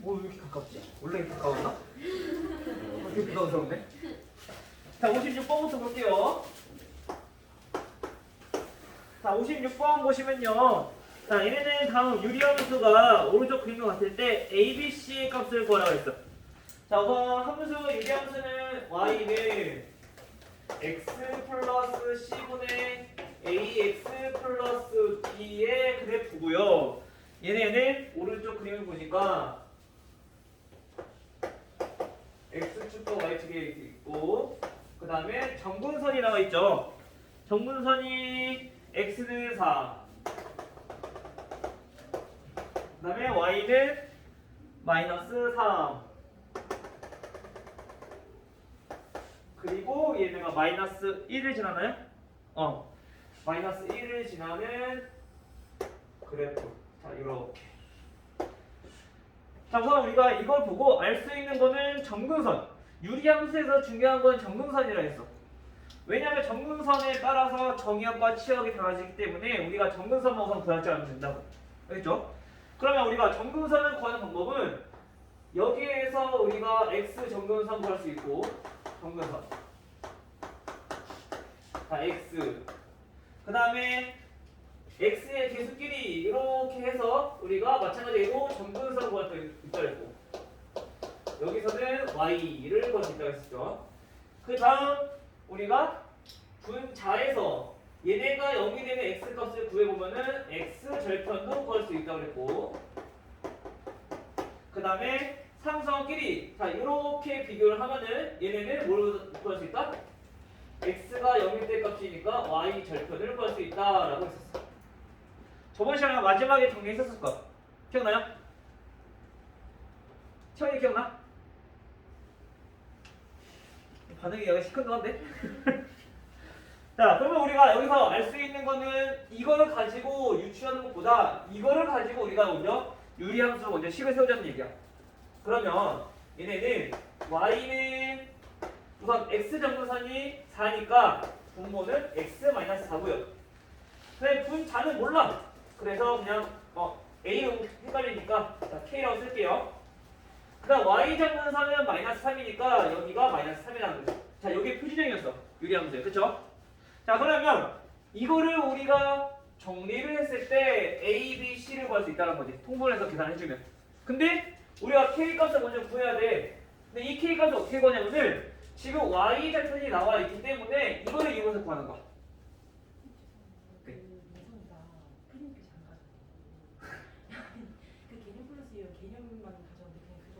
뭐 왜 이렇게 가깝지? 원래 이렇게 가까웠나? 되게 부담스럽네. 자, 56번부터 볼게요. 자, 56번 보시면요. 자, 얘네는 다음 유리함수가 오른쪽 그림과 같을 때 ABC의 값을 구하라고 했어. 자, 우선 함수 유리함수는 y는 x 플러스 c분의 ax 플러스 b의 그래프고요. 얘네는 오른쪽 그림을 보니까 x축과 y축에 이렇게 있고, 그 다음에 정분선이 나와 있죠. 정분선이 x는 4, 그 다음에 y는 마이너스 3, 그리고 얘네가 마이너스 1을 지나나요? 마이너스 1을 지나는 그래프. 자, 이렇게. 자, 우선 우리가 이걸 보고 알 수 있는 거는 정근선. 유리함수에서 중요한 건 정근선이라 했어. 왜냐하면 정근선에 따라서 정의역과 치역이 달라지기 때문에 우리가 정근선만 우선 구할 줄 알면 된다고. 알겠죠? 그러면 우리가 정근선을 구하는 방법은 여기에서 우리가 x 정근선 구할 수 있고, 정근선. 자, x. 그 다음에 x의 계수끼리 이렇게 해서 우리가 마찬가지로 정근선 구할 수 있다 했고, 여기서는 y를 구할 수 있다고 했었죠. 그 다음 우리가 분자에서 얘네가 0이 되는 x 값을 구해보면은 x 절편도 구할 수 있다고 그랬고, 그 다음에 상수끼리 자 이렇게 비교를 하면은 얘네는 뭘 구할 수 있다? x가 0일 때 값이니까 y 절편을 구할 수 있다라고 했었어. 저번 시간에 마지막에 정리했었을 거야. 기억나요? 처음에 기억나? 반응이 약간 시큰둥한데? 자, 그러면 우리가 여기서 알 수 있는 거는 이거를 가지고 유추하는 것보다 이거를 가지고 우리가 먼저 유리함수로 먼저 식을 세우자는 얘기야. 그러면 얘네는 y는 우선 x 정근선이 4니까 분모는 x-4고요. 근데 분자는 몰라. 그래서 그냥 a는 헷갈리니까 자, k라고 쓸게요. 그 다음 y 정근선은 마이너스 3이니까 여기가 마이너스 3이라는 거죠. 자, 여기 표시정이었어. 유리함수에. 그쵸? 자, 그러면 이거를 우리가 정리를 했을 때 a, b, c를 구할 수 있다는 거지. 통분해서 계산해주면. 근데 우리가 k 값을 먼저 구해야 돼. 근데 이 k 값을 어떻게 구하냐면은 지금 y 절편이 나와 있기 때문에 이거를 이용해서 구하는 거야. 그 이성이가 프리님께 잠깐 그 개념 플러스 이런 개념만 가져오는데 그냥 그거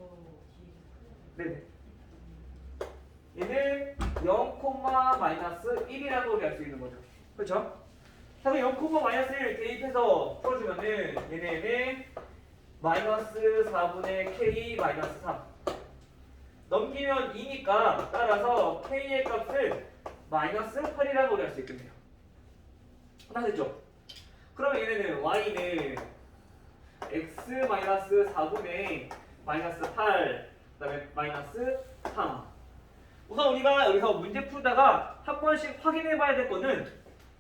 뒤에 네네. 얘는 0,-1이라고 우리 알 수 있는 거죠. 그렇죠? 자, 그럼 0,-1 대입해서 풀어주면은 얘네는 마이너스 4분의 k 마이너스 3 넘기면 2니까 따라서 k의 값을 마이너스 8이라고 우리 알 수 있겠네요. 하나 됐죠? 그러면 얘네는 y는 x 마이너스 4분의 마이너스 8 그 다음에 마이너스 3. 우선 우리가 여기서 문제 풀다가 한 번씩 확인해 봐야 될 거는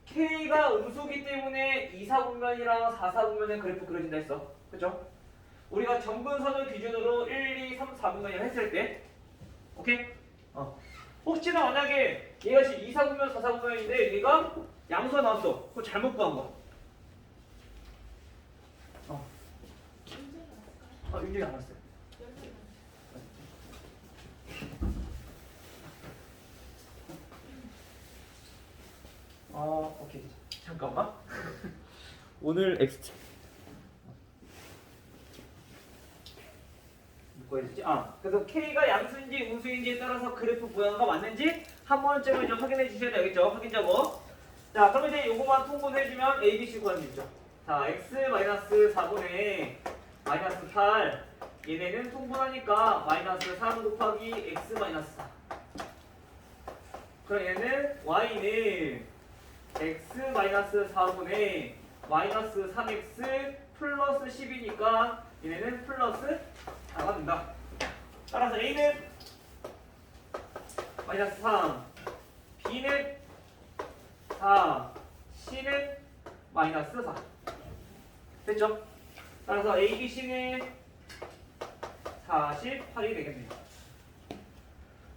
k가 음수기 때문에 2, 4분면이랑 4, 4분면의 그래프 그려진다 했어. 그죠? 우리가 정근선을 기준으로 1, 2, 3, 4분면이라 했을 때 오케이? 혹시나 만약에 얘가 지금 2, 4분면, 4, 4분면인데 얘가 양수가 나왔어. 그거 잘못 구한 거야. 윤정이 안 왔어요. 오케이. 잠깐만. 오늘 엑스트. 뭐가 있지? 그래서 K가 양수인지 음수인지에 따라서 그래프 모양과 맞는지 한 번쯤은 좀 확인해 주셔야 되겠죠? 확인 작업. 자, 그럼 이제 요거만 통분해주면 A, B, C 구하면 되죠. 자, x-4분의 마이너스 8. 얘네는 통분하니까 마이너스 3 곱하기 x-4. 그럼 얘는 y는 x-4분의 마이너스 3x 플러스 10이니까 얘네는 플러스 4가 된다. 따라서 a는 마이너스 3, b는 4, c는 마이너스 4. 됐죠? 따라서 a, b, c는 48이 되겠네요.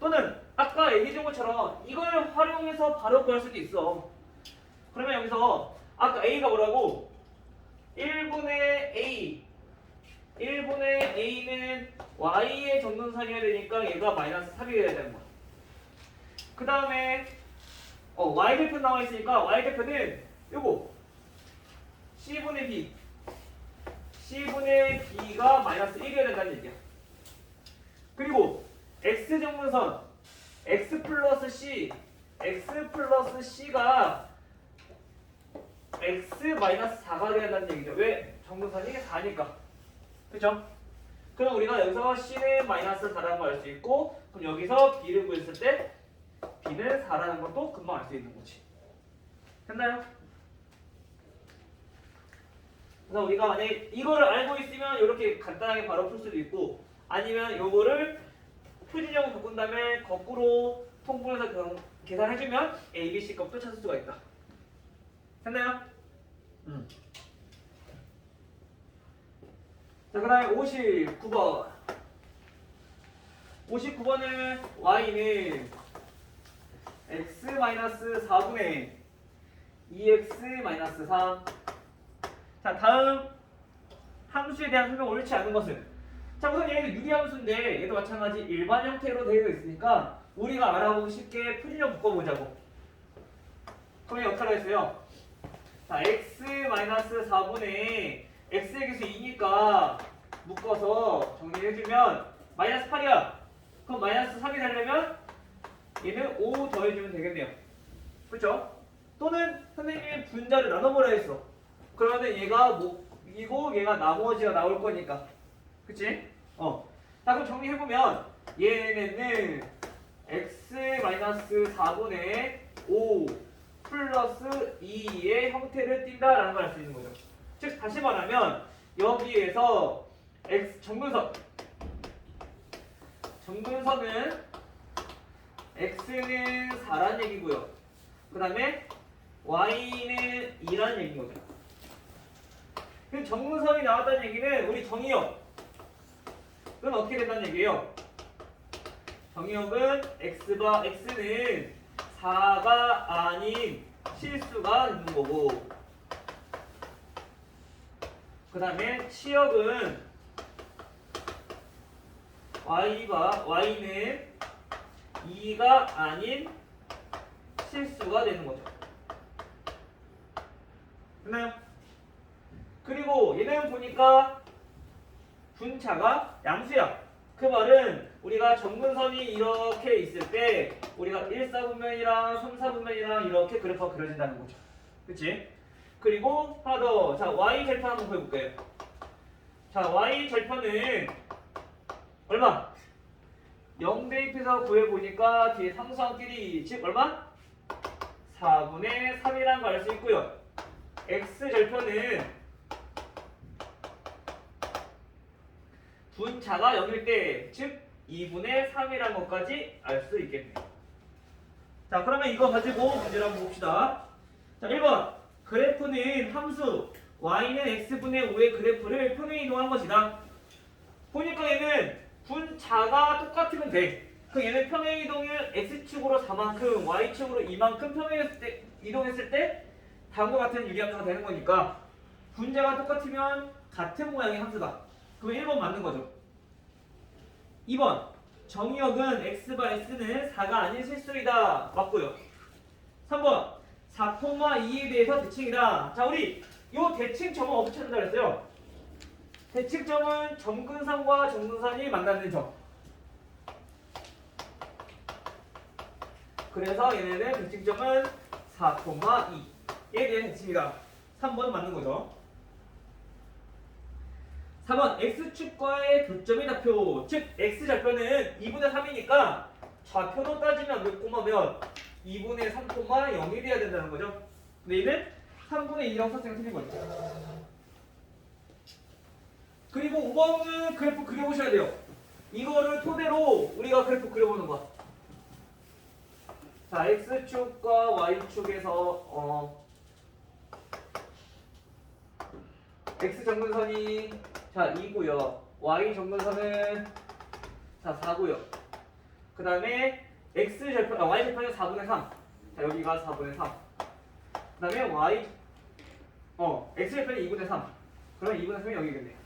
또는 아까 얘기해준 것처럼 이걸 활용해서 바로 구할 수도 있어. 그러면 여기서 아까 A가 뭐라고? 1분의 A 1분의 A는 Y의 정근선이어야 되니까 얘가 마이너스 3이 돼야 되는 거야. 그 다음에 Y대표 나와 있으니까 Y대표는 요거 C분의 B C분의 B가 마이너스 1이어야 된다는 얘기야. 그리고 X정근선 X 플러스 C가 X 마이너스 4가 돼야 한다는 얘기죠. 왜? 정근선이 4니까. 그쵸? 그럼 우리가 여기서 C는 마이너스 4라는 걸 알 수 있고, 그럼 여기서 B를 구했을 때 B는 4라는 것도 금방 알 수 있는 거지. 됐나요? 그래서 우리가 만약에 이거를 알고 있으면 이렇게 간단하게 바로 풀 수도 있고, 아니면 요거를 표준형을 바꾼 다음에 거꾸로 통분해서 계산해주면 A, B, C 값도 찾을 수가 있다. 됐나요? 자, 그 다음에 59번. 59번은 Y는 X-4분의 2X-4. 자, 다음 함수에 대한 설명 옳지 않은 것은? 자, 우선 얘는 유리함수인데 얘도 마찬가지 일반 형태로 되어 있으니까 우리가 알아보고 쉽게 표준형 묶어보자고. 그럼 어떻게 했어요? 자, X-4분의 X의 개수 2니까 묶어서 정리해주면 마이너스 8이야. 그럼 마이너스 3이 되려면 얘는 5 더해주면 되겠네요. 그렇죠? 또는 선생님이 분자를 나눠보라 했어. 그러면 얘가 이고 얘가 나머지가 나올 거니까. 그치? 자, 그럼 정리해보면 얘네는 X-4분의 5 플러스 2의 형태를 띈다라는 걸 알 수 있는 거죠. 즉 다시 말하면 여기에서 정근선은 X는 4란 얘기고요. 그 다음에 Y는 2란 얘기인 거죠. 그 정근선이 나왔다는 얘기는 우리 정의역은 어떻게 된다는 얘기예요? 정의역은 X는 4가 아닌 실수가 있는 거고, 그 다음에 치역은 Y는 2가 아닌 실수가 되는 거죠. 됐나요? 그리고 얘는 보니까 분차가 양수야. 그 말은 우리가 정근선이 이렇게 있을 때 우리가 1사분면이랑 3사분면이랑 이렇게 그래프가 그려진다는 거죠. 그치? 그리고 하나 더. 자, Y 절편 한번 구해볼게요. 자, Y 절편은 얼마? 0 대입해서 구해보니까 뒤에 상수항끼리 즉 얼마? 4분의 3이라는 걸 알 수 있고요. X 절편은 분차가 0일 때 즉 2분의 3이라는 것까지 알 수 있겠네요. 자, 그러면 이거 가지고 문제를 한번 봅시다. 자, 1번 그래프는 함수 y는 x분의 5의 그래프를 평행이동한 것이다. 보니까 얘는 분자가 똑같으면 돼. 그럼 얘는 평행이동을 x축으로 4만큼 y축으로 2만큼 이동했을 때 다음과 같은 유리함수가 되는 거니까 분자가 똑같으면 같은 모양의 함수다. 그럼 1번 맞는 거죠. 2번 정의역은 x/s는 4가 아닌 실수이다. 맞고요. 3번 4,2에 대해서 대칭이다. 자, 우리 요 대칭점은 어떻게 찾는다 그랬어요? 대칭점은 정근선과 정근선이 만나는 점. 그래서 얘네는 대칭점은 4,2에 대한 대칭이다. 3번 맞는 거죠. 4번 x축과의 교점의 좌표, 즉 x좌표는 2분의 3이니까 좌표로 따지면 몇 콤마면 2분의 3 콤마 0이 돼야 된다는 거죠. 근데 얘는 3분의 2라고 썼으니까 틀린 거죠. 그리고 5번은 그래프 그려보셔야 돼요. 이거를 토대로 우리가 그래프 그려보는 거야. 자, x축과 y축에서 x 정근선이 자 2고요. y 정근선은 자 4고요. 그 다음에 x 절편, y 절편은 4분의 3. 자 여기가 4분의 3. 그 다음에 x 절편이 2분의 3. 그러면 2분의 3이 여기겠네.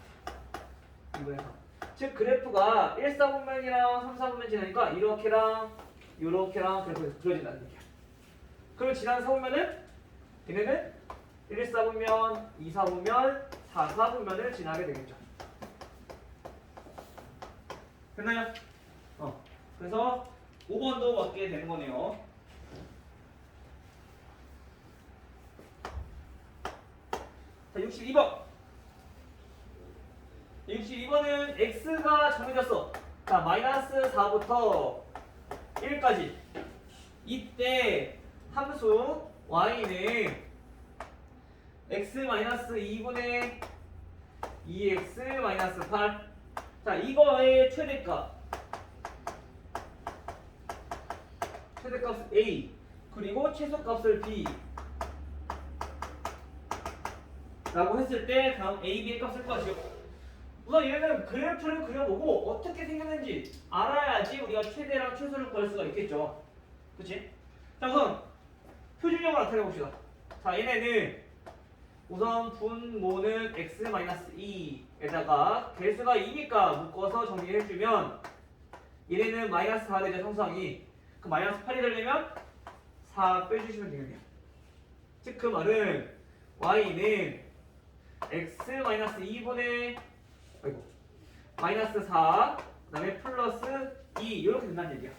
2분의 3. 즉 그래프가 1, 4분면이랑 3, 4분면 지나니까 이렇게랑 이렇게랑 그래프가 그려진다는 얘기야. 그럼 지난 4분면은 얘네는 1, 4분면, 2, 4분면, 4, 4분면을 지나게 되겠죠. 됐나요? 그래서 5번도 맞게 되는 거네요. 자, 62번. 62번은 x가 정해졌어. 자, 마이너스 4부터 1까지. 이때 함수 y는 x-2분의 2x-8. 자, 이거의 최대값 a 그리고 최소값을 b 라고 했을 때 다음 a, b의 값을 구하시오. 우선 얘는 그래프를 그려보고 어떻게 생겼는지 알아야지 우리가 최대랑 최소를 구할 수가 있겠죠. 그치? 자, 우선 표준형을 나타내 봅시다. 자, 얘네는 우선 분모는 x-2에다가 개수가 2니까 묶어서 정리해주면 얘네는 마이너스 4 되죠, 성수항이. 그 마이너스 8이 되려면 4 빼주시면 되겠네요. 즉 그 말은 y는 x-2분의 마이너스 4 그 다음에 플러스 2 이렇게 된다는 얘기야.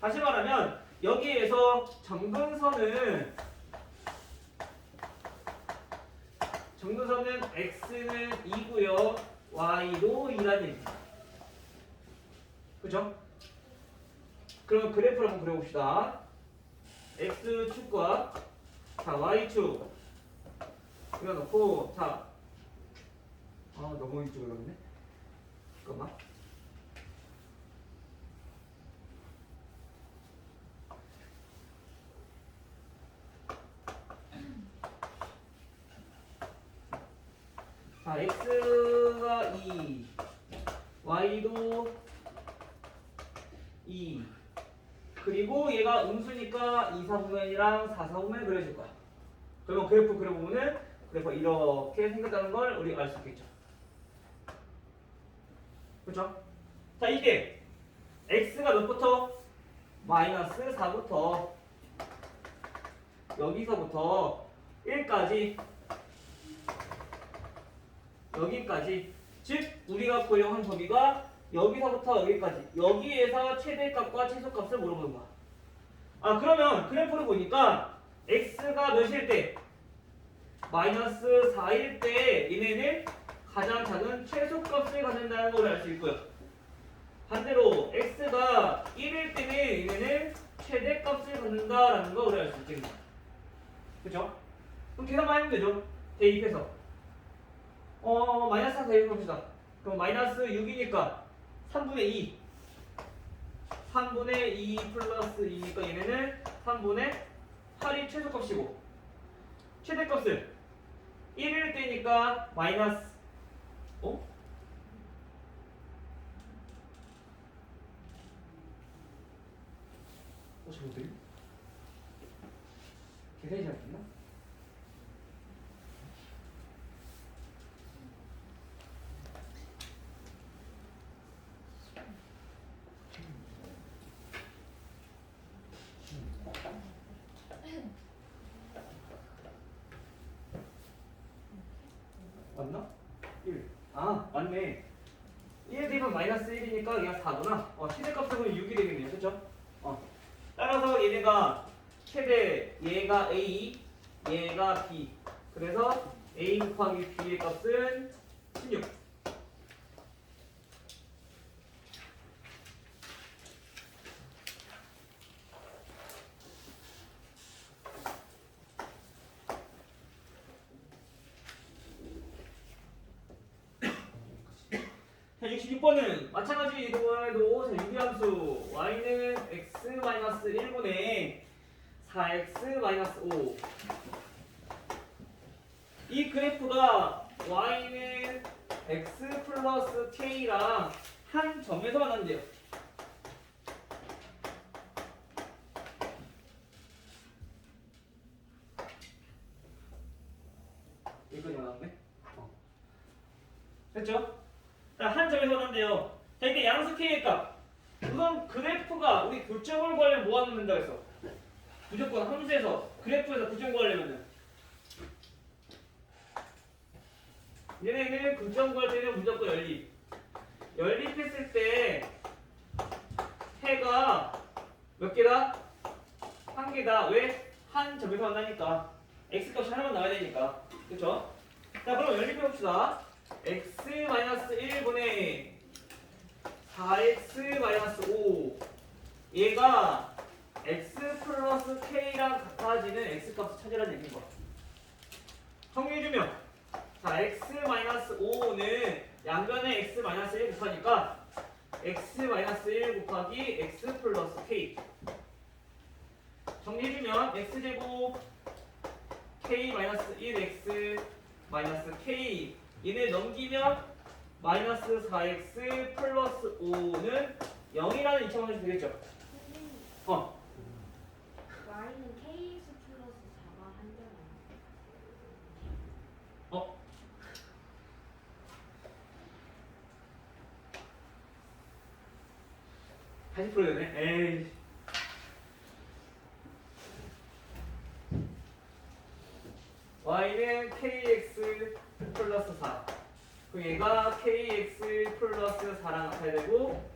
다시 말하면 여기에서 정근선은 x는 2고요 y도 2라는 얘기야. 그죠? 그럼 그래프를 한번 그려봅시다. x축과 자 y축 그려놓고 자 너무 이쪽으로 갔네. 잠깐만. 자 x가 2 y도 2 그리고 얘가 음수니까 2, 4분면이랑 4, 4분면 그려줄 거야. 그러면 그래프 그려보면은 그래프 이렇게 생겼다는 걸 우리 알 수 있겠죠. 그렇죠? 자 이게 x가 몇부터? 마이너스 4부터 여기서부터 1까지 여기까지 즉 우리가 구형한 범위가 여기서부터 여기까지 여기에서 최대값과 최소값을 물어보는 거야. 그러면 그래프를 보니까 x가 몇일 때? 마이너스 4일 때 얘네는 가장 작은 최소값을 갖는다는 걸 알 수 있고요. 반대로 x가 1일 때는 얘네는 최대값을 갖는다라는 걸 우리 알 수 있겠네요. 그쵸? 그럼 계산만 하면 되죠. 대입해서 마이너스 4 대입해봅시다. 그럼 마이너스 6이니까 3분의 2 3분의 2 플러스 2니까 얘네는 3분의 8이 최소값이고 최대값은 1일 때니까 마이너스 잘못되네. 계산이 잘못됐나? 맞나? 1. 맞네. 1 대입은 마이너스 1이니까 얘가 4구나. 최대값은 6이 되겠네요. 그쵸? 따라서 얘네가 최대 얘가 A, 얘가 B. 그래서 A 곱하기 B의 값은 16. 자, 66번은 마찬가지 이번에도 유리함수 y는 x-1분의 4x-5 이 그래프가 y는 x 플러스 k랑 한 점에서 만난대요. 여기까지 나왔네. 됐죠? 자, 한 점에서 만난대요. 자, 이때 양수 k의 값. 우선 그래프가 우리 교점을 구하려면 뭐 하면 된다고 했어? 무조건 함수에서 그래프에서 교점 구하려면은 얘네는 교점 구할 때는 무조건 연립. 연립했을 때 해가 몇 개다? 한 개다. 왜? 한 점에서 만나니까 x 값이 하나만 나와야 되니까. 그쵸? 자, 그럼 연립해봅시다. x-1분의 4x-5 얘가 x 플러스 k랑 같아지는 x값을 찾으라는 얘기인 거야. 정리해주면 자 x-5는 양변에 x-1 곱하니까 x-1 곱하기 x 플러스 k 정리해주면 x제곱 k-1x k 얘네 넘기면 마이너스 4x 플러스 5는 0이라는 이차원 해주면 되겠죠? 선생님, 어. y는 kx 플러스 4가 한잖아요. 어? 다시 풀어야 되네? 에이. y는 kx 플러스 4. 그럼 얘가 kx 플러스 4랑 같아야 되고,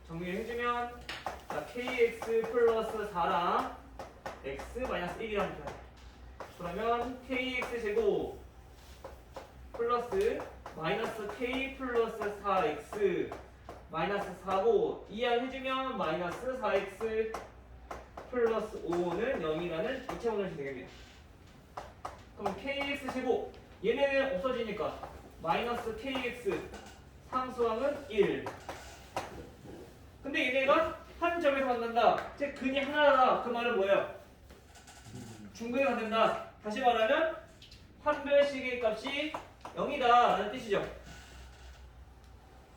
정리해주면, 자, kx 플러스 4랑 x 마이너스 1이랑 같아야 돼. 그러면 kx 제곱 플러스 마이너스 k 플러스 4x 마이너스 4고 이항해주면 마이너스 4x 플러스 5는 0이라는 이차원형이 되겠네요. 그럼 kx 제곱 얘네는 없어지니까 마이너스 kx 상수항은 1. 근데 얘네가 한 점에서 만난다. 즉 근이 하나다. 그 말은 뭐예요? 중근이 만든다. 다시 말하면 판별식의 값이 0이다 라는 뜻이죠.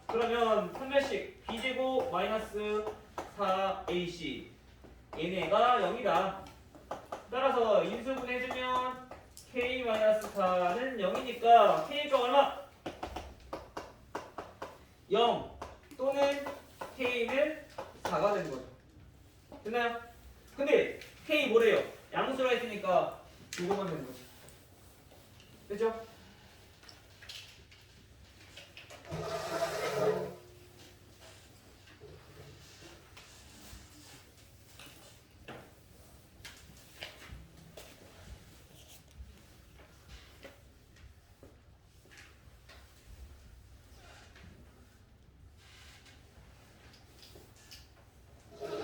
그러면 판별식 b제곱 마이너스 4ac 얘네가 0이다. 따라서 인수분해해주면 k-4는 0이니까 k가 얼마? 0 또는 k는 4가 되는 거죠. 됐나요? 근데 k 뭐래요? 양수라 했으니까 이거만 되는 거지. 됐죠?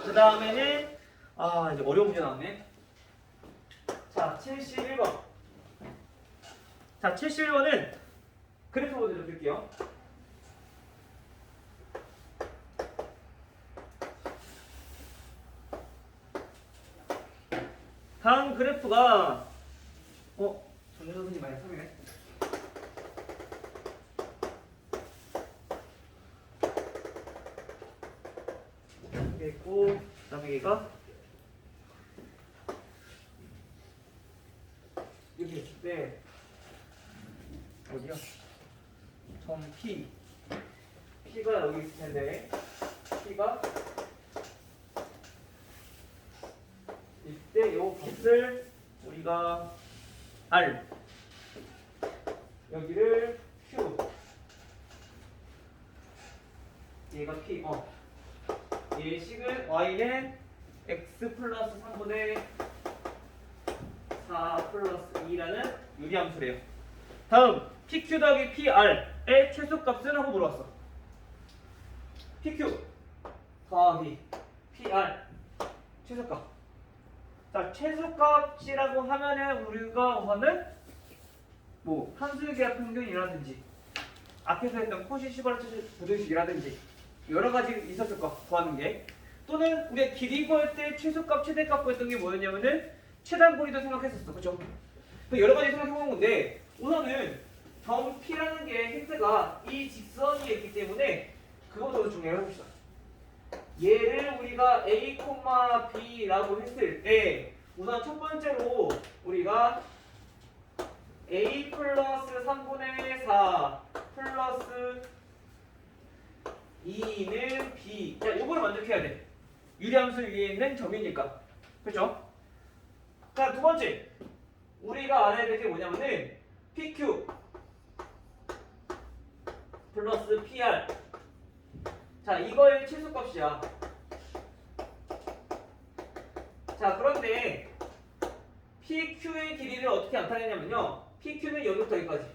그 다음에는 이제 어려운 문제 나왔네. 자 71번. 자 71번은 그래프 모델로 볼게요. 다음 그래프가 전자 선생님 많이 3이네. 이렇게 있고 그다음에 얘가 여기 있을 때 어디야? 점 P P가 여기 있을 텐데 P가 이때 요 값을 우리가 R 여기를 Q 얘가 P 얘 식은 Y는 X 플러스 3분의 4 플러스 2라는 유리함수래요. 다음 PQ 더하기 PR의 최소값은 하고 물어봤어. PQ 더하기 PR 최소값. 자 최소값이라고 하면은 우리가 하는 뭐 함수계약 평균이라든지 앞에서 했던 코시 시바르트 부등식이라든지 여러 가지 있었을 거 구하는 게, 또는 우리가 길이 구할 때 최소값 최대값 구했던 게 뭐였냐면은 최단거리도 생각했었어. 그죠? 여러 가지 생각해보는 건데 우선은 점 P라는 게 힌트가 이 직선이 있기 때문에 그것도 중요해 봅시다. 얘를 우리가 A, B라고 했을 때 우선 첫 번째로 우리가 A 플러스 3분의 4 플러스 2는 B. 자, 요거를 만족해야 돼. 유리함수 위에 있는 점이니까. 그렇죠? 자, 두 번째. 우리가 알아야 될 게 뭐냐면은 PQ 플러스 PR. 자, 이거의 최소값이야. 자, 그런데 PQ의 길이를 어떻게 나타내냐면요. PQ는 여기부터 여기까지.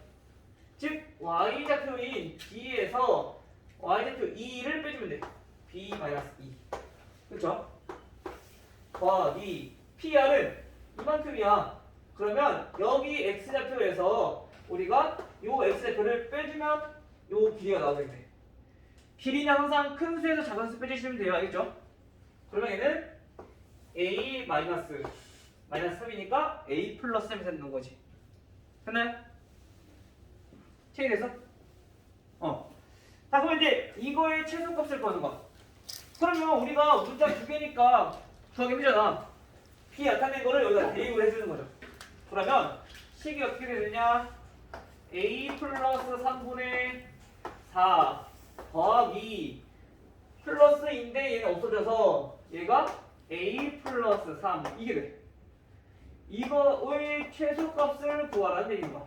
즉, Y좌표인 B에서 Y좌표 2를 빼주면 돼. B-2. 그렇죠? 더하기 PR은 이만큼이야. 그러면 여기 X좌표에서 우리가 요 X좌표를 빼주면 요 길이가 나오게 돼. 길이는 항상 큰 수에서 작은 수 빼주시면 돼요. 알겠죠? 그러면 얘는 A 마이너스 3이니까 A 플러스 3이 되는 거지. 됐나요? 체인해서? 자, 그럼 이제 이거의 최소값을 구하는 거야. 그러면 우리가 문자 두 개니까 구하기 힘들잖아. P 나타낸 거를 여기다 대입을 해주는 거죠. 그러면 식이 어떻게 되느냐? A 플러스 3분의 4 더하기 플러스인데 얘는 없어져서 얘가 A 플러스 3 이게 돼. 이거의 최소값을 구하라는 얘기인 거야.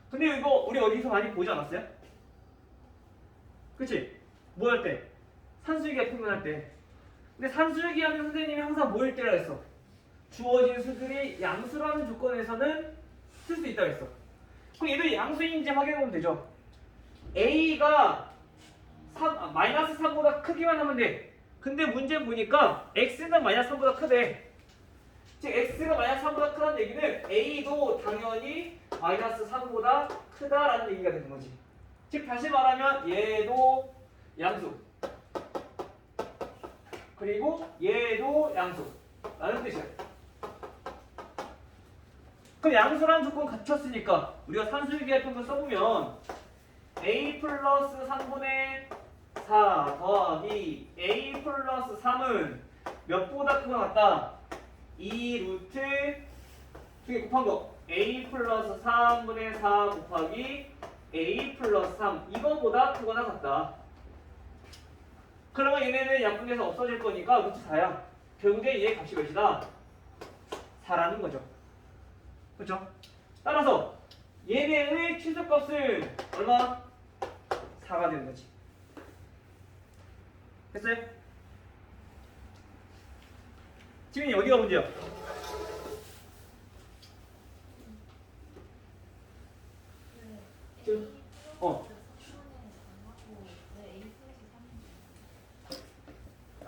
근데 이거 우리 어디서 많이 보지 않았어요? 그치? 뭐 할 때? 산수유기하 표현할 때. 근데 산수유기 하면 선생님이 항상 뭐일 때라 했어? 주어진 수들이 양수라는 조건에서는 쓸 수 있다고 했어. 그럼 얘도 양수인지 확인해보면 되죠. A가 마이너스 3보다 크기만 하면 돼. 근데 문제 보니까 X는 마이너스 3보다 크대. 즉 X가 마이너스 3보다 크다는 얘기는 A도 당연히 마이너스 3보다 크다라는 얘기가 되는 거지. 즉 다시 말하면 얘도 양수 그리고 얘도 양수 라는 뜻이야. 그럼 양수라는 조건 갖췄으니까 우리가 산수유기할 평균 써보면 A 플러스 3분의 4 더하기 A 플러스 3은 몇보다 큰 것 같다? 2 루트 두 개 곱한 거 A 플러스 3분의 4 곱하기 A 플러스 3 이거보다 크거나 같다. 그러면 얘네는 약분돼서 없어질 거니까 루트 4야. 결국에 얘의 값이 몇이다? 4라는 거죠. 그렇죠? 따라서 얘네의 최소값은 얼마? 4가 되는 거지. 됐어요? 지금 어디가 문제야?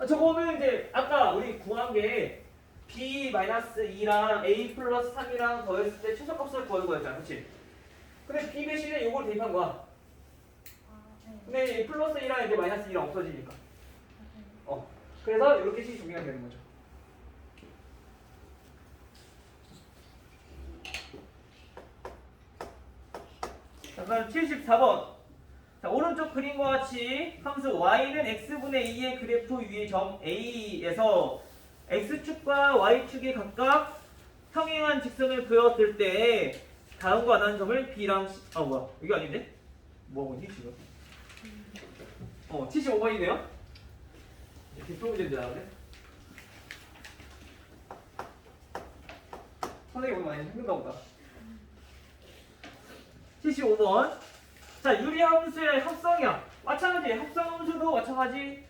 저거는 이제 아까 우리 구한 게 B-2랑 A 플러스 3이랑 더했을 때 최소값을 구하는 거였잖아. 그치? 근데 B 대신에 이걸 대입한 거야. 근데 A 플러스 2랑 이제 마이너스 2랑 없어지니까. 그래서 이렇게 식이 정리가 되는 거죠. 자, 그럼 74번. 자, 오른쪽 그림과 같이 함수 y는 x분의 2의 그래프 위의 점 A에서 x축과 y축이 각각 평행한 직선을 그었을 때 다음과 같은 점을 B랑 C... 뭐야 이게 아닌데? 뭐하고 있니 지금? 75번이네요? 기표 문제인데 나오네? 선생님 오늘 많이 힘든가 보다. 75번. 자, 유리함수의 합성이야. 마찬가지. 합성함수도 마찬가지.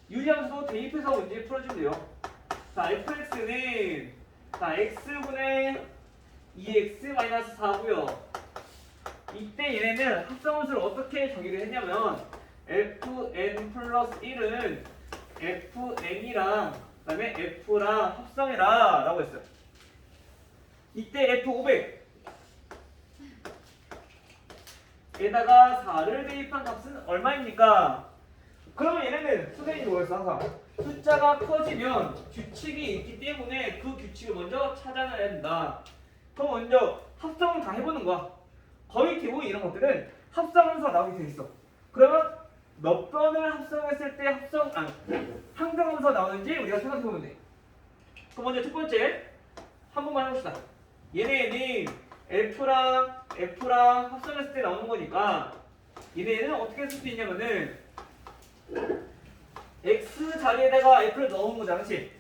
유리함수도 대입해서 문제 풀어주면 돼요. 자, fx는 자, x분의 2x-4고요. 이때 얘네는 합성함수를 어떻게 정의를 했냐면 fn 플러스 1은 fn이랑 그 다음에 f랑 합성해라 라고 했어요. 이때 f500 에다가 4를 대입한 값은 얼마입니까? 그러면 얘네는 선생님이 뭐였어 항상? 숫자가 커지면 규칙이 있기 때문에 그 규칙을 먼저 찾아내야 된다. 그럼 먼저 합성을 다 해보는 거야. 거의 대부분 이런 것들은 합성함수가 나오게 돼 있어. 그러면 몇 번을 합성했을 때 항등함수가 나오는지 우리가 생각해보면 돼. 그럼 먼저 첫 번째 한 번만 해봅시다. 얘네는 F랑 합성했을 때 나오는 거니까 얘네는 어떻게 쓸 수 있냐면은 X 자리에다가 F를 넣은 거잖아, 그렇지?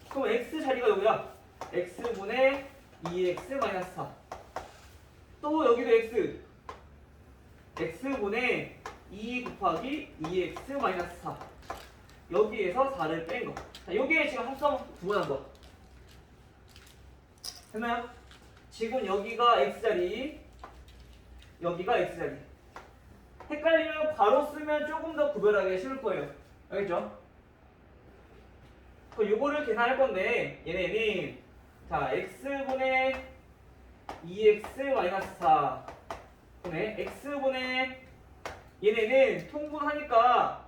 그럼 X 자리가 여기야. X분의 2X-4. 또 여기도 X. X분의 2 곱하기 2X-4. 여기에서 4를 뺀 거. 자, 여기에 지금 합성 두 번 한 거. 됐나요? 지금 여기가 X자리, 여기가 X자리. 헷갈리면 괄호 쓰면 조금 더 구별하기 쉬울 거예요. 알겠죠? 그 요거를 계산할 건데 얘네는 자 X분의 2X-4 분의 X분의 얘네는 통분하니까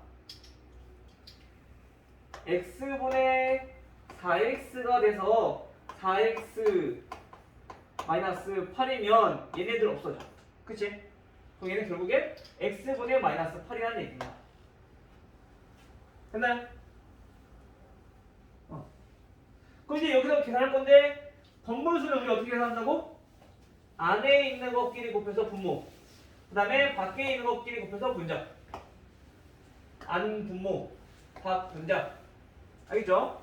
X분의 4X가 돼서 4X 마이너스 8이면 얘네들 없어져. 그치? 그럼 얘는 결국에 X분의 마이너스 8이라는 얘기야. 됐나요? 그럼 이제 여기서 계산할 건데 번분수는 우리 어떻게 계산한다고? 안에 있는 것끼리 곱해서 분모, 그 다음에 밖에 있는 것끼리 곱해서 분자. 안 분모, 밖 분자. 알겠죠?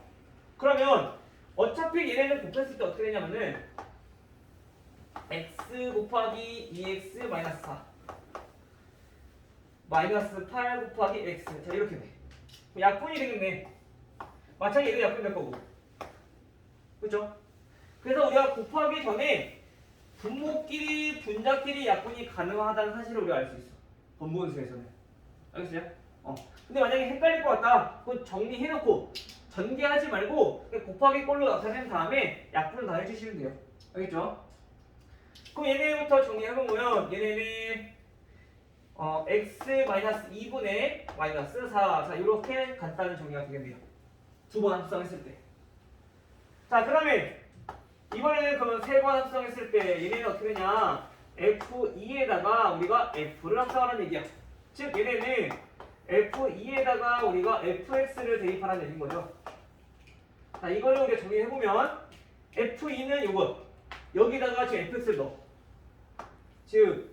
그러면 어차피 얘네를 곱했을 때 어떻게 되냐면은 x 곱하기 2x 마이너스 4 마이너스 8 곱하기 x. 자 이렇게 돼. 약분이 되겠네. 마찬가지 얘도 약분이 될 거고. 그렇죠? 그래서 우리가 곱하기 전에 분모끼리 분자끼리 약분이 가능하다는 사실을 우리가 알 수 있어. 번분수에서는. 알겠어요? 근데 만약에 헷갈릴 것 같다. 그건 정리해놓고 전개하지 말고 그냥 곱하기 꼴로 나타낸 다음에 약분을 다 해주시면 돼요. 알겠죠? 그럼 얘네부터 정리해보면 얘네는 x-2분의 마이너스 4. 자 이렇게 간단히 정리가 되겠네요. 두 번 합성했을 때. 자, 그 다음에 이번에는 그러면 세 번 합성했을 때 얘네는 어떻게 되냐? F2에다가 우리가 F를 합성하라는 얘기야. 즉 얘네는 F2에다가 우리가 FX를 대입하라는 얘기인 거죠. 자, 이거를 우리가 정리해보면 F2는 요거 여기다가 지금 FX를 넣어. 즉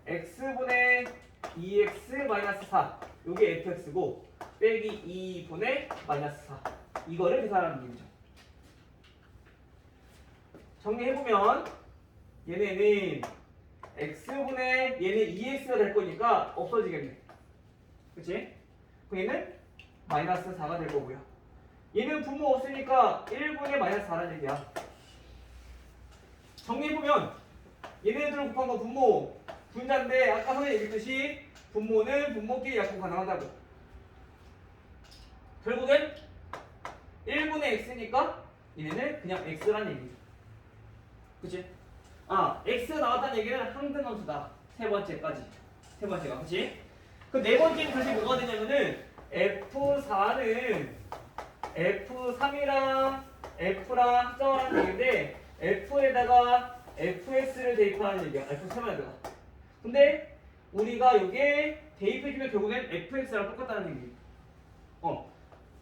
X분의 2X-4 요게 FX고 빼기 2분의 마이너스 4 이거를 계산하는 얘기죠. 정리해보면 얘네는 x분의 얘는 2x가 될 거니까 없어지겠네. 그치? 그럼 얘는 마이너스 4가 될 거고요. 얘는 분모 없으니까 1분의 마이너스 4라는 얘기야. 정리해보면 얘네들 곱한 거 분모 분자인데 아까 전에 얘기했듯이 분모는 분모끼리 약분 가능하다고. 결국엔 1분의 x니까 얘네는 그냥 x라는 얘기죠. 그치? x가 나왔다는 얘기는 항등함수다. 세 번째까지. 세 번째가. 그치? 그 네 번째는 사실 뭐가 되냐면은 F4는 F3이랑 F랑 합성하는 얘기인데 F에다가 FX를 대입하는 얘기야. F3에다가. 근데 우리가 여기에 대입해주면 결국엔 FX랑 똑같다는 얘기.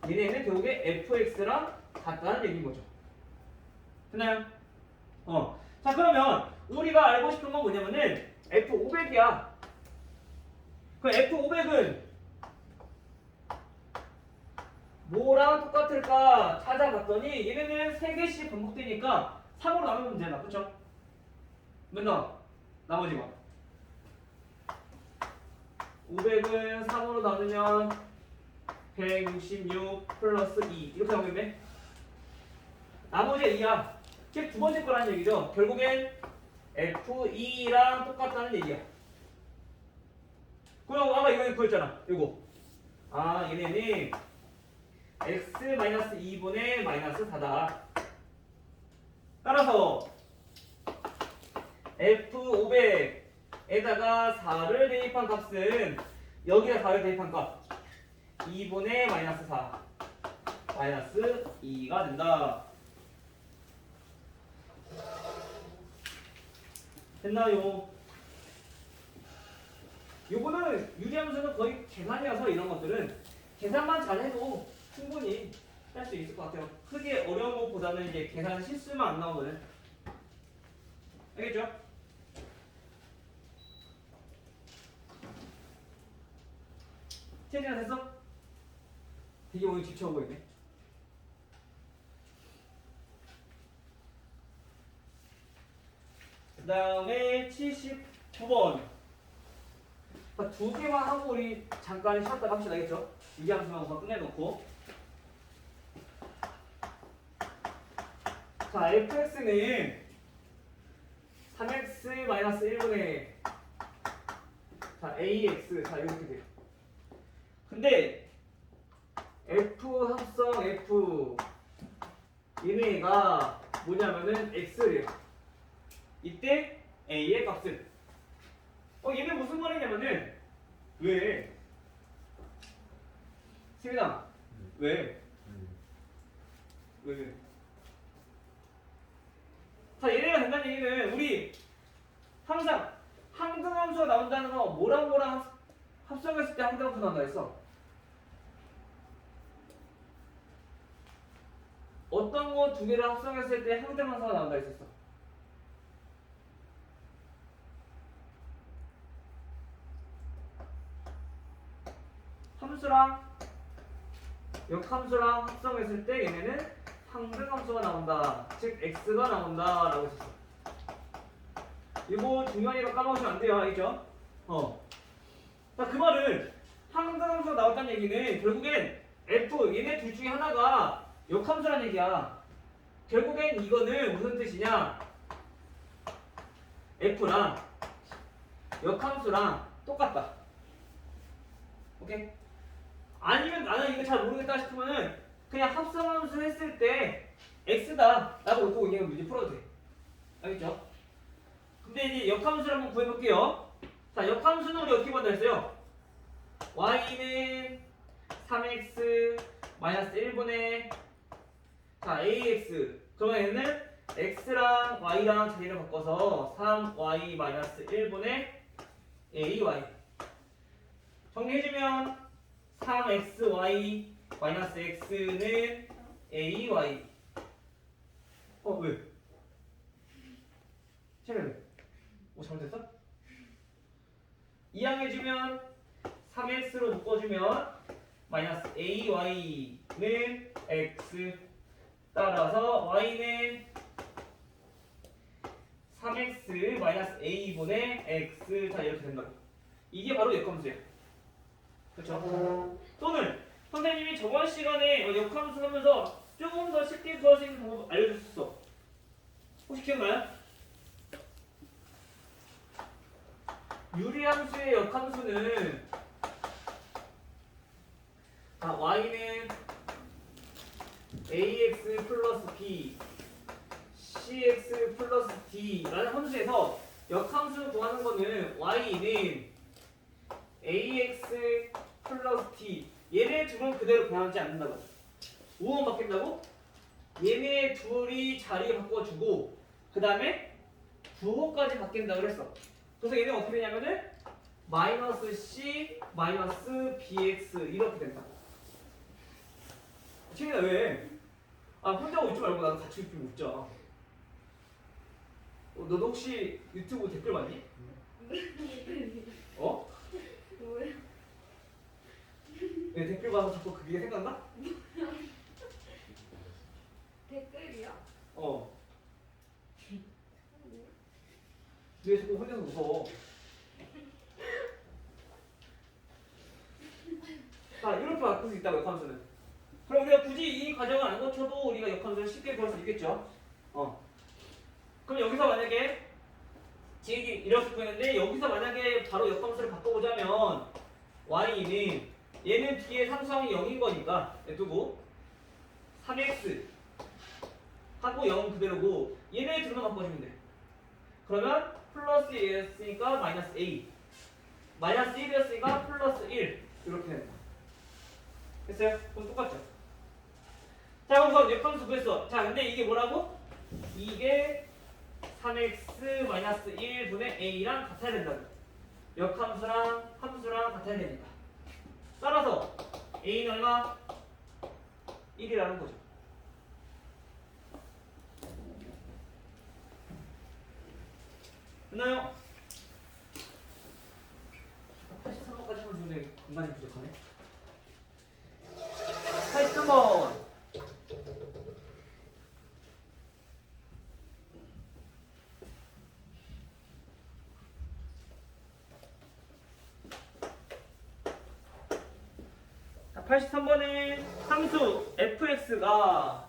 얘네는 결국에 FX랑 같다는 얘기인 거죠. 됐나요? 자 그러면 우리가 알고 싶은 건 뭐냐면은 F500이야. 그 F500은 뭐랑 똑같을까 찾아봤더니 얘네는 3개씩 반복되니까 3으로 나누면 되나? 그쵸? 맨날 나머지가 500을 3으로 나누면 166 플러스 2 이렇게 나오겠네? 나머지가 2야. 즉 두 번째 거라는 얘기죠. 결국엔 F2랑 똑같다는 얘기야. 그럼 아까 이거 구했잖아. 이거. 얘네는 x-2분의 마이너스 4다. 따라서 F500에다가 4를 대입한 값은 여기다 4를 대입한 값 2분의 마이너스 4 마이너스 2가 된다. 됐나요? 요거는 유리함수는 거의 계산이어서 이런 것들은 계산만 잘해도 충분히 할 수 있을 것 같아요. 크게 어려운 것보다는 이제 계산 실수만 안 나오거든. 알겠죠? 채진아 됐어? 되게 오늘 지쳐오고 있네. 그 다음에 79번. 두 개만 하고 우리 잠깐 쉬었다가 합시다. 알겠죠? 유리함수만 우선 끝내놓고. 자, fx는 3x-1분의 자, ax. 자, 이렇게 돼요. 근데 f 합성 f 얘네가 뭐냐면은 x래요. 이때 a의 값은 얘네 무슨 말이냐면은 왜 세민아 왜 자, 얘네가 된다는 얘기는 우리 항상 항등함수가 나온다는 거 뭐랑 합성했을 때 항등함수 나온다 했어. 어떤 거 두 개를 합성했을 때 항등함수가 나온다 했었어. 함수랑 역함수랑 합성했을 때 얘네는 항등함수가 나온다. 즉 x가 나온다 라고 했었어. 이거 중요하니까 까먹으시면 안 돼요. 알겠죠? 자, 그 말은 항등함수가 나왔다는 얘기는 결국엔 f 얘네 둘 중에 하나가 역함수란 얘기야. 결국엔 이거는 무슨 뜻이냐? f랑 역함수랑 똑같다. 오케이? 아니면 나는 이거 잘 모르겠다 싶으면은 그냥 합성함수 했을 때 x다 라고 놓고 그냥 문제 풀어도 돼. 알겠죠? 근데 이제 역함수를 한번 구해볼게요. 자, 역함수는 우리 어떻게 받아 했어요? y는 3x 1분의 자, ax. 그러면 얘는 x랑 y랑 자리를 바꿔서 3y 1분의 ay. 정리해주면 3xy x는 ay. 왜? 체를 잘못했어? 이항해주면 3x로 묶어주면 ay는 x 따라서 y는 3x a분의 x. 자, 이렇게 된다. 이게 바로 역함수야. 그렇죠? 또는 선생님이 저번 시간에 역함수 하면서 조금 더 쉽게 구할 수 있는 방법 알려줬어. 혹시 기억나요? 유리함수의 역함수는 자, y는 ax 플러스 b cx 플러스 d라는 함수에서 역함수 구하는 거는 y는 ax 플러스 d 얘네 둘은 그대로 변하지 않는다고. 우원 바뀐다고? 얘네 둘이 자리 바꿔주고 그 다음에 부호까지 바뀐다고 그랬어. 그래서 얘는 어떻게 되냐면은 마이너스 c 마이너스 bx 이렇게 된다. 채민아 왜? 혼자 웃지 말고 나도 같이 좀 웃자. 너도 혹시 유튜브 댓글 봤니? 뭐야? 왜 댓글 봐서 자꾸 그게 생각나? 댓글이요? 왜 자꾸 혼자서 웃어? 자, 이렇게 바꿀 수 있다고 역함수는. 그럼 우리가 굳이 이 과정을 안 거쳐도 우리가 역함수를 쉽게 구할 수 있겠죠? 그럼 여기서 만약에 지금 이렇게 구했는데 여기서 만약에 바로 역함수를 바꿔보자면 y는 얘는 뒤에 상수항이 0인 거니까 두고 3x 하고 0 그대로고 얘네 둘만 바꿔주면 돼. 그러면 플러스 1이었으니까 마이너스 a 마이너스 1이었으니까 플러스 1 이렇게 된다. 됐어요? 그럼 똑같죠? 자, 그래서 역함수 구했어. 자, 근데 이게 뭐라고? 이게 3x-1분의 a랑 같아야 된다. 역함수랑 함수랑 같아야 됩니다. 따라서 a는 얼마? 1이라는 거죠. 됐나요? 83번까지 하면 좋은데 공간이 부족하네. 83번. 자, 83번에 함수 fx가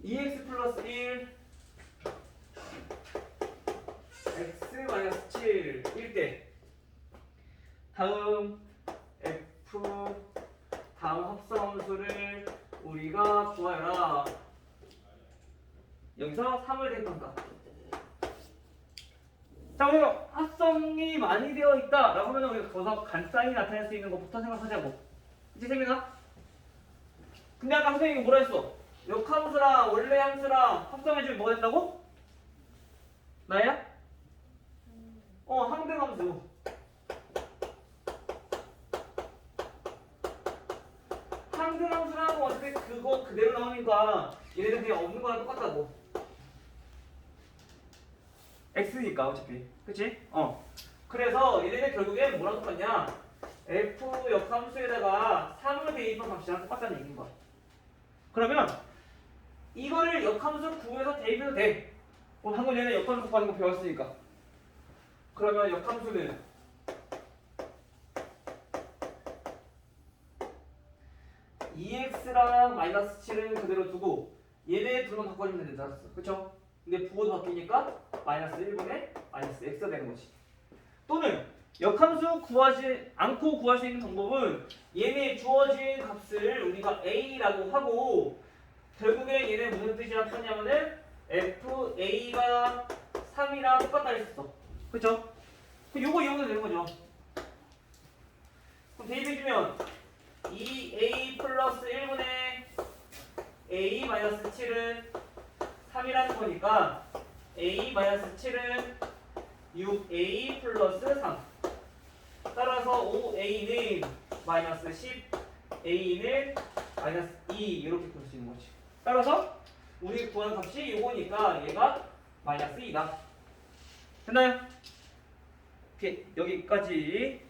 EX 플러스 1 x 마이너스 7 일 때 다음 f 다음 합성함수를 우리가 구하여라. 여기서 3을 대입한다. 자, 우리가 합성이 많이 되어 있다 라고 하면 우리가 거기서 간단히 나타낼 수 있는 것부터 생각하자고. 그치 세민아? 근데 아까 선생님이 뭐라 했어? 역함수랑 원래 함수랑 합성해주면 뭐가 된다고? 나야? 항등함수. 항등함수라고 어차피 그거 그대로 나오니까 얘네들 그냥 없는 거랑 똑같다고. x니까 어차피. 그치? 그래서 얘네들 결국엔 뭐랑 똑같냐? f 역함수에다가 3을 대입한 값이랑 똑같다는 얘기인 거야. 그러면 이거를 역함수 구해서 대입해도 돼. 방금 전에 역함수 구하는 거 배웠으니까. 그러면 역함수는 EX랑 마이너스 7은 그대로 두고 얘네 둘만 바꿔주면 된다 알았어. 그쵸? 근데 부호도 바뀌니까 마이너스 1분의 마이너스 X가 되는 거지. 또는 역함수 구하지 않고 구할 수 있는 방법은 얘네 주어진 값을 우리가 A라고 하고 결국에 얘네 무슨 뜻이라고 하냐면은 FA가 3이랑 똑같다 했었어. 그쵸? 그럼 요거 이용해도 되는 거죠. 그럼 대입해주면 2A 플러스 1분의 A 마이너스 7은 3이라는 거니까 A 마이너스 7은 6A 플러스 3. 따라서 5A는 마이너스 10, A는 마이너스 2 이렇게 볼 수 있는 거지. 따라서 우리 구한 값이 요거니까 얘가 마이너스 2다. 됐나요? 오케이, 여기까지.